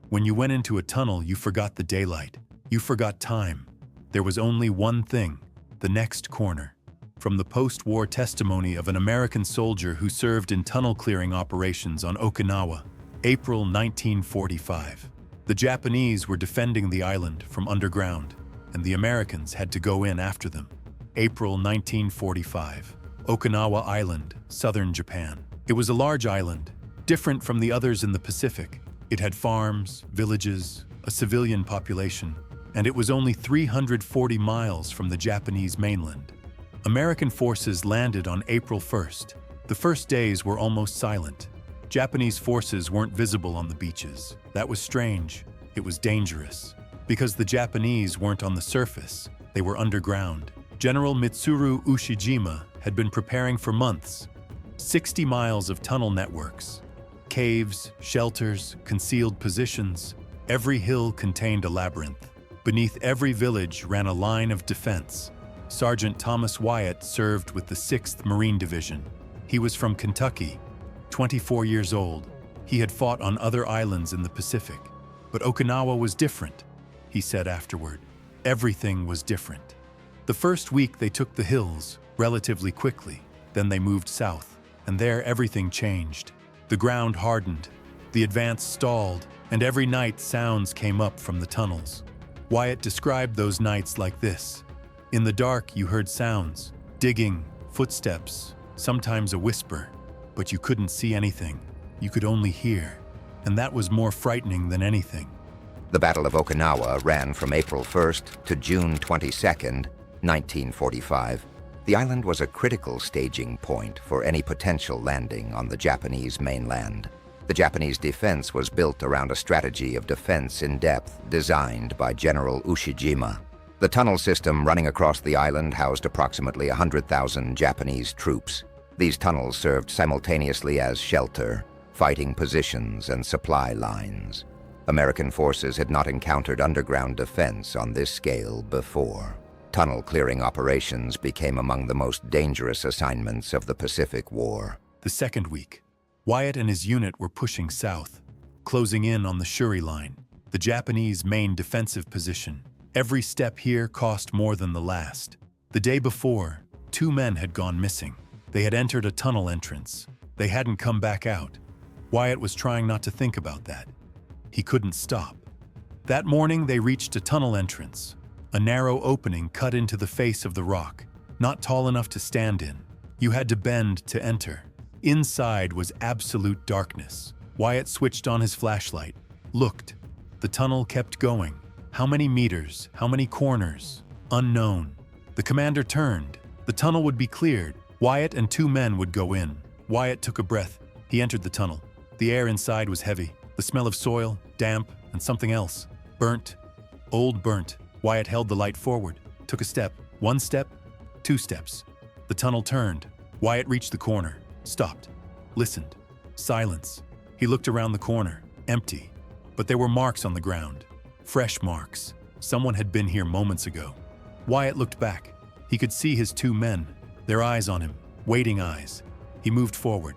When you went into a tunnel, you forgot the daylight. You forgot time. There was only one thing, the next corner. From the post-war testimony of an American soldier who served in tunnel clearing operations on Okinawa, April 1945. The Japanese were defending the island from underground, and the Americans had to go in after them. April 1945. Okinawa Island, southern Japan. It was a large island, different from the others in the Pacific. It had farms, villages, a civilian population, and it was only 340 miles from the Japanese mainland. American forces landed on April 1st. The first days were almost silent. Japanese forces weren't visible on the beaches. That was strange. It was dangerous. Because the Japanese weren't on the surface, they were underground. General Mitsuru Ushijima had been preparing for months. 60 miles of tunnel networks. Caves, shelters, concealed positions. Every hill contained a labyrinth. Beneath every village ran a line of defense. Sergeant Thomas Wyatt served with the 6th Marine Division. He was from Kentucky, 24 years old. He had fought on other islands in the Pacific. But Okinawa was different, he said afterward. Everything was different. The first week they took the hills relatively quickly. Then they moved south, and there everything changed. The ground hardened, the advance stalled, and every night sounds came up from the tunnels. Wyatt described those nights like this. In the dark, you heard sounds, digging, footsteps, sometimes a whisper, but you couldn't see anything. You could only hear, and that was more frightening than anything. The Battle of Okinawa ran from April 1st to June 22nd, 1945. The island was a critical staging point for any potential landing on the Japanese mainland. The Japanese defense was built around a strategy of defense in depth designed by General Ushijima. The tunnel system running across the island housed approximately 100,000 Japanese troops. These tunnels served simultaneously as shelter, fighting positions, and supply lines. American forces had not encountered underground defense on this scale before. Tunnel clearing operations became among the most dangerous assignments of the Pacific War. The second week, Wyatt and his unit were pushing south, closing in on the Shuri Line, the Japanese main defensive position. Every step here cost more than the last. The day before, 2 men had gone missing. They had entered a tunnel entrance. They hadn't come back out. Wyatt was trying not to think about that. He couldn't stop. That morning, they reached a tunnel entrance, a narrow opening cut into the face of the rock, not tall enough to stand in. You had to bend to enter. Inside was absolute darkness. Wyatt switched on his flashlight, looked. The tunnel kept going. How many meters? How many corners? Unknown. The commander turned. The tunnel would be cleared. Wyatt and 2 men would go in. Wyatt took a breath. He entered the tunnel. The air inside was heavy. The smell of soil, damp, and something else. Burnt. Old burnt. Wyatt held the light forward. Took a step. 1 step. 2 steps. The tunnel turned. Wyatt reached the corner. Stopped. Listened. Silence. He looked around the corner. Empty. But there were marks on the ground. Fresh marks. Someone had been here moments ago. Wyatt looked back. He could see his 2 men, their eyes on him, waiting eyes. He moved forward.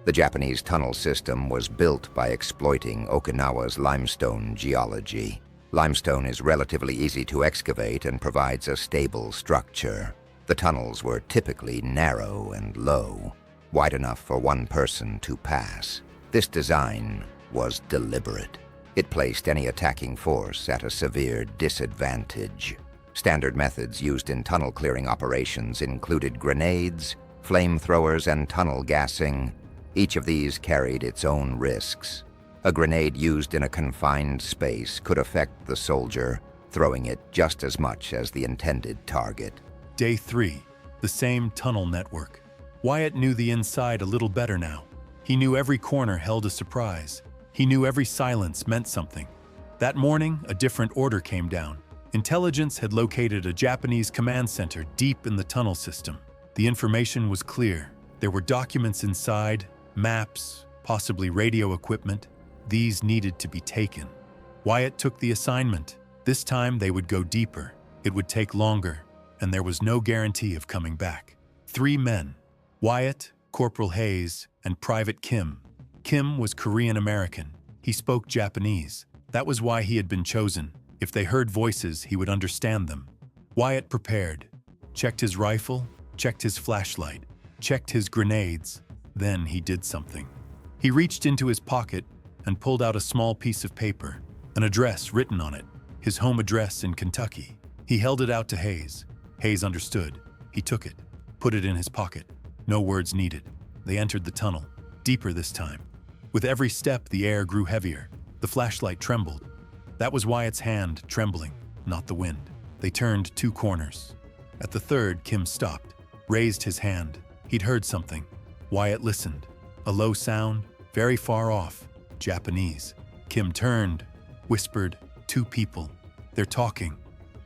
The Japanese tunnel system was built by exploiting Okinawa's limestone geology. Limestone is relatively easy to excavate and provides a stable structure. The tunnels were typically narrow and low, wide enough for 1 person to pass. This design was deliberate. It placed any attacking force at a severe disadvantage. Standard methods used in tunnel clearing operations included grenades, flamethrowers, and tunnel gassing. Each of these carried its own risks. A grenade used in a confined space could affect the soldier, throwing it just as much as the intended target. Day 3, the same tunnel network. Wyatt knew the inside a little better now. He knew every corner held a surprise. He knew every silence meant something. That morning, a different order came down. Intelligence had located a Japanese command center deep in the tunnel system. The information was clear. There were documents inside, maps, possibly radio equipment. These needed to be taken. Wyatt took the assignment. This time they would go deeper. It would take longer, and there was no guarantee of coming back. 3 men, Wyatt, Corporal Hayes, and Private Kim. Kim was Korean American. He spoke Japanese. That was why he had been chosen. If they heard voices, he would understand them. Wyatt prepared. Checked his rifle, checked his flashlight, checked his grenades. Then he did something. He reached into his pocket and pulled out a small piece of paper, an address written on it, his home address in Kentucky. He held it out to Hayes. Hayes understood. He took it, put it in his pocket. No words needed. They entered the tunnel, deeper this time. With every step, the air grew heavier. The flashlight trembled. That was Wyatt's hand trembling, not the wind. They turned 2 corners. At the third, Kim stopped, raised his hand. He'd heard something. Wyatt listened. A low sound, very far off, Japanese. Kim turned, whispered, 2 people. They're talking.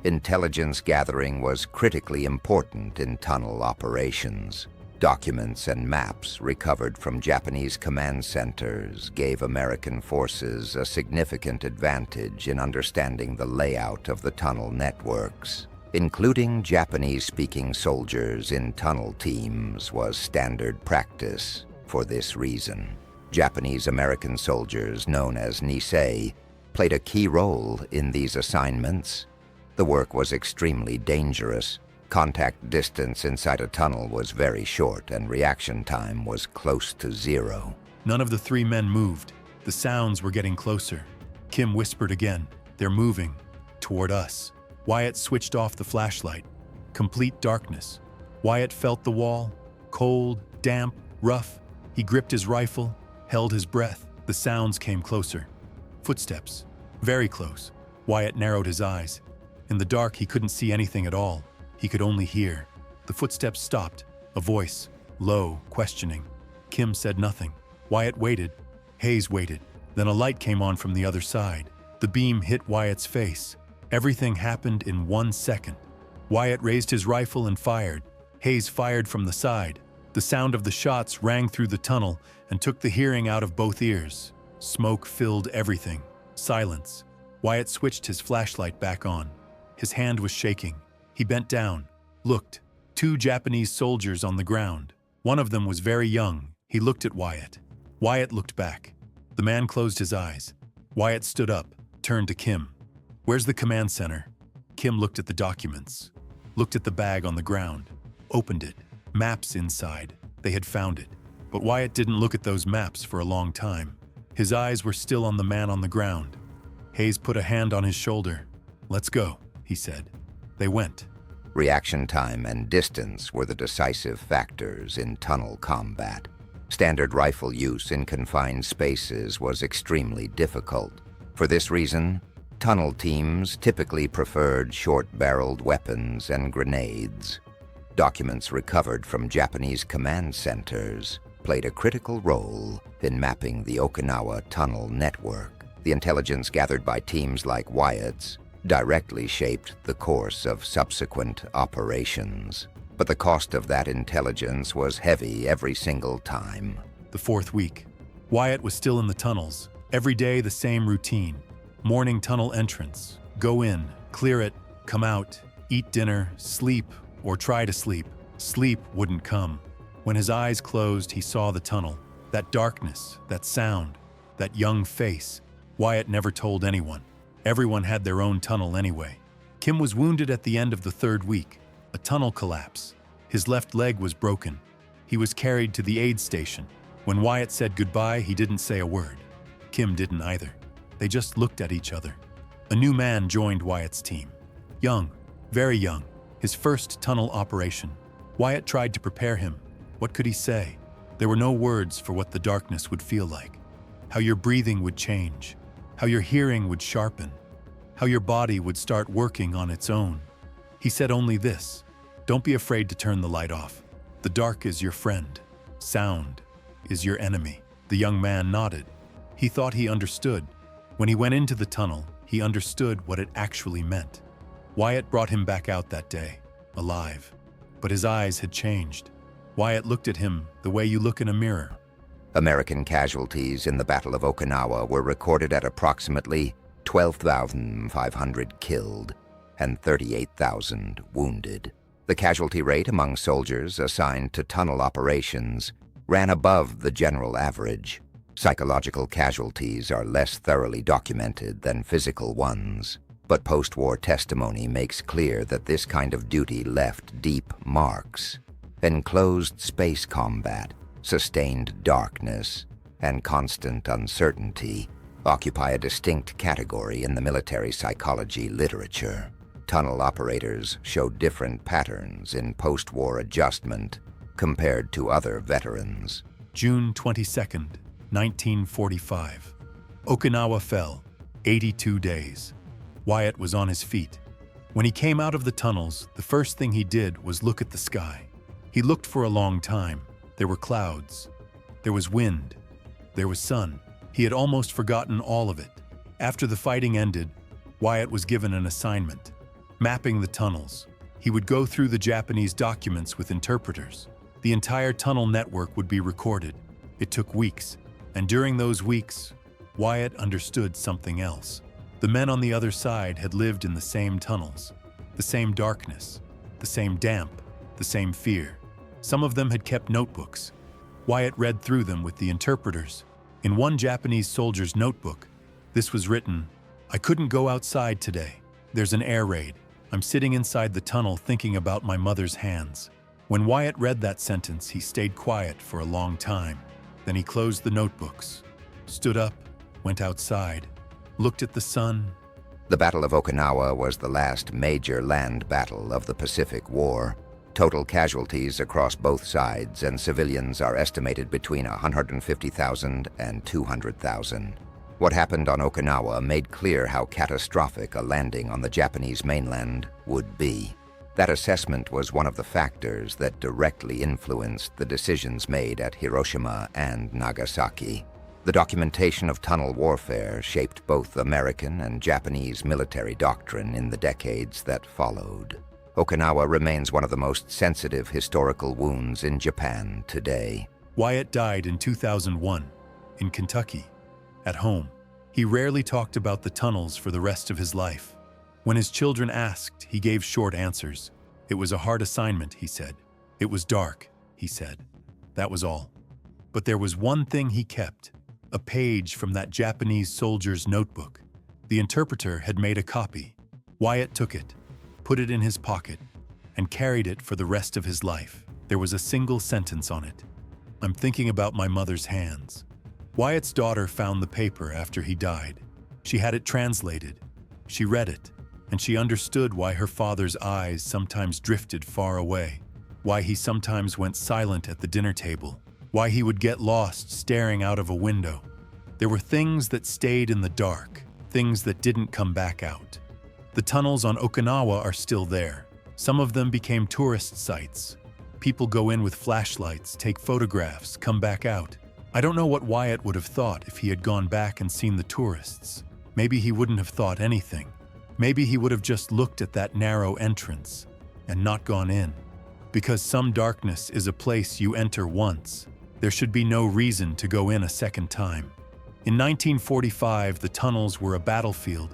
Intelligence gathering was critically important in tunnel operations. Documents and maps recovered from Japanese command centers gave American forces a significant advantage in understanding the layout of the tunnel networks. Including Japanese-speaking soldiers in tunnel teams was standard practice for this reason. Japanese-American soldiers, known as Nisei, played a key role in these assignments. The work was extremely dangerous. Contact distance inside a tunnel was very short and reaction time was close to 0. None of the 3 men moved. The sounds were getting closer. Kim whispered again. They're moving. Toward us. Wyatt switched off the flashlight. Complete darkness. Wyatt felt the wall. Cold, damp, rough. He gripped his rifle, held his breath. The sounds came closer. Footsteps. Very close. Wyatt narrowed his eyes. In the dark, he couldn't see anything at all. He could only hear. The footsteps stopped. A voice, low, questioning. Kim said nothing. Wyatt waited. Hayes waited. Then a light came on from the other side. The beam hit Wyatt's face. Everything happened in 1 second. Wyatt raised his rifle and fired. Hayes fired from the side. The sound of the shots rang through the tunnel and took the hearing out of both ears. Smoke filled everything. Silence. Wyatt switched his flashlight back on. His hand was shaking. He bent down, looked. 2 Japanese soldiers on the ground. One of them was very young. He looked at Wyatt. Wyatt looked back. The man closed his eyes. Wyatt stood up, turned to Kim. Where's the command center? Kim looked at the documents, looked at the bag on the ground, opened it. Maps inside. They had found it. But Wyatt didn't look at those maps for a long time. His eyes were still on the man on the ground. Hayes put a hand on his shoulder. Let's go, he said. They went. Reaction time and distance were the decisive factors in tunnel combat. Standard rifle use in confined spaces was extremely difficult. For this reason, tunnel teams typically preferred short-barreled weapons and grenades. Documents recovered from Japanese command centers played a critical role in mapping the Okinawa tunnel network. The intelligence gathered by teams like Wyatt's directly shaped the course of subsequent operations. But the cost of that intelligence was heavy every single time. The 4th week. Wyatt was still in the tunnels. Every day the same routine. Morning tunnel entrance. Go in, clear it, come out, eat dinner, sleep, or try to sleep. Sleep wouldn't come. When his eyes closed, he saw the tunnel. That darkness, that sound, that young face. Wyatt never told anyone. Everyone had their own tunnel anyway. Kim was wounded at the end of the 3rd week. A tunnel collapse. His left leg was broken. He was carried to the aid station. When Wyatt said goodbye, he didn't say a word. Kim didn't either. They just looked at each other. A new man joined Wyatt's team. Young, very young. His first tunnel operation. Wyatt tried to prepare him. What could he say? There were no words for what the darkness would feel like. How your breathing would change. How your hearing would sharpen. How your body would start working on its own. He said only this: don't be afraid to turn the light off. The dark is your friend. Sound is your enemy. The young man nodded. He thought he understood. When he went into the tunnel, he understood what it actually meant. Wyatt brought him back out that day, alive. But his eyes had changed. Wyatt looked at him the way you look in a mirror. American casualties in the Battle of Okinawa were recorded at approximately 12,500 killed and 38,000 wounded. The casualty rate among soldiers assigned to tunnel operations ran above the general average. Psychological casualties are less thoroughly documented than physical ones, but post-war testimony makes clear that this kind of duty left deep marks. Enclosed space combat, sustained darkness, and constant uncertainty occupy a distinct category in the military psychology literature. Tunnel operators show different patterns in post-war adjustment compared to other veterans. June 22nd, 1945. Okinawa fell, 82 days. Wyatt was on his feet. When he came out of the tunnels, the first thing he did was look at the sky. He looked for a long time. There were clouds. There was wind. There was sun. He had almost forgotten all of it. After the fighting ended, Wyatt was given an assignment: mapping the tunnels. He would go through the Japanese documents with interpreters. The entire tunnel network would be recorded. It took weeks, and during those weeks, Wyatt understood something else. The men on the other side had lived in the same tunnels, the same darkness, the same damp, the same fear. Some of them had kept notebooks. Wyatt read through them with the interpreters. In one Japanese soldier's notebook, this was written: "I couldn't go outside today. There's an air raid. I'm sitting inside the tunnel thinking about my mother's hands." When Wyatt read that sentence, he stayed quiet for a long time. Then he closed the notebooks, stood up, went outside, looked at the sun. The Battle of Okinawa was the last major land battle of the Pacific War. Total casualties across both sides and civilians are estimated between 150,000 and 200,000. What happened on Okinawa made clear how catastrophic a landing on the Japanese mainland would be. That assessment was one of the factors that directly influenced the decisions made at Hiroshima and Nagasaki. The documentation of tunnel warfare shaped both American and Japanese military doctrine in the decades that followed. Okinawa remains one of the most sensitive historical wounds in Japan today. Wyatt died in 2001, in Kentucky, at home. He rarely talked about the tunnels for the rest of his life. When his children asked, he gave short answers. It was a hard assignment, he said. It was dark, he said. That was all. But there was one thing he kept: a page from that Japanese soldier's notebook. The interpreter had made a copy. Wyatt took it, put it in his pocket, and carried it for the rest of his life. There was a single sentence on it: "I'm thinking about my mother's hands." Wyatt's daughter found the paper after he died. She had it translated. She read it, and she understood why her father's eyes sometimes drifted far away, why he sometimes went silent at the dinner table, why he would get lost staring out of a window. There were things that stayed in the dark, things that didn't come back out. The tunnels on Okinawa are still there. Some of them became tourist sites. People go in with flashlights, take photographs, come back out. I don't know what Wyatt would have thought if he had gone back and seen the tourists. Maybe he wouldn't have thought anything. Maybe he would have just looked at that narrow entrance and not gone in. Because some darkness is a place you enter once, there should be no reason to go in a second time. In 1945, the tunnels were a battlefield.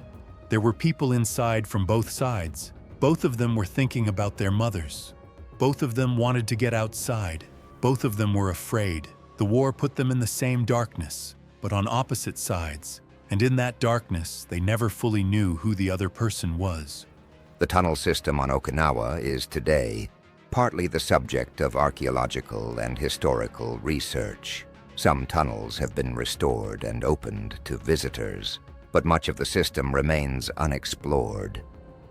There were people inside from both sides. Both of them were thinking about their mothers. Both of them wanted to get outside. Both of them were afraid. The war put them in the same darkness, but on opposite sides. And in that darkness, they never fully knew who the other person was. The tunnel system on Okinawa is today partly the subject of archaeological and historical research. Some tunnels have been restored and opened to visitors, but much of the system remains unexplored.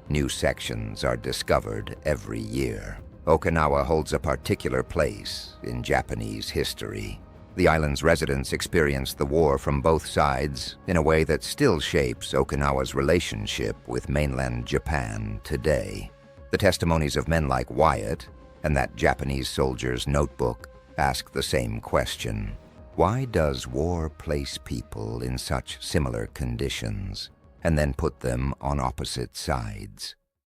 New sections are discovered every year. Okinawa holds a particular place in Japanese history. The island's residents experienced the war from both sides in a way that still shapes Okinawa's relationship with mainland Japan today. The testimonies of men like Wyatt and that Japanese soldier's notebook ask the same question: why does war place people in such similar conditions and then put them on opposite sides?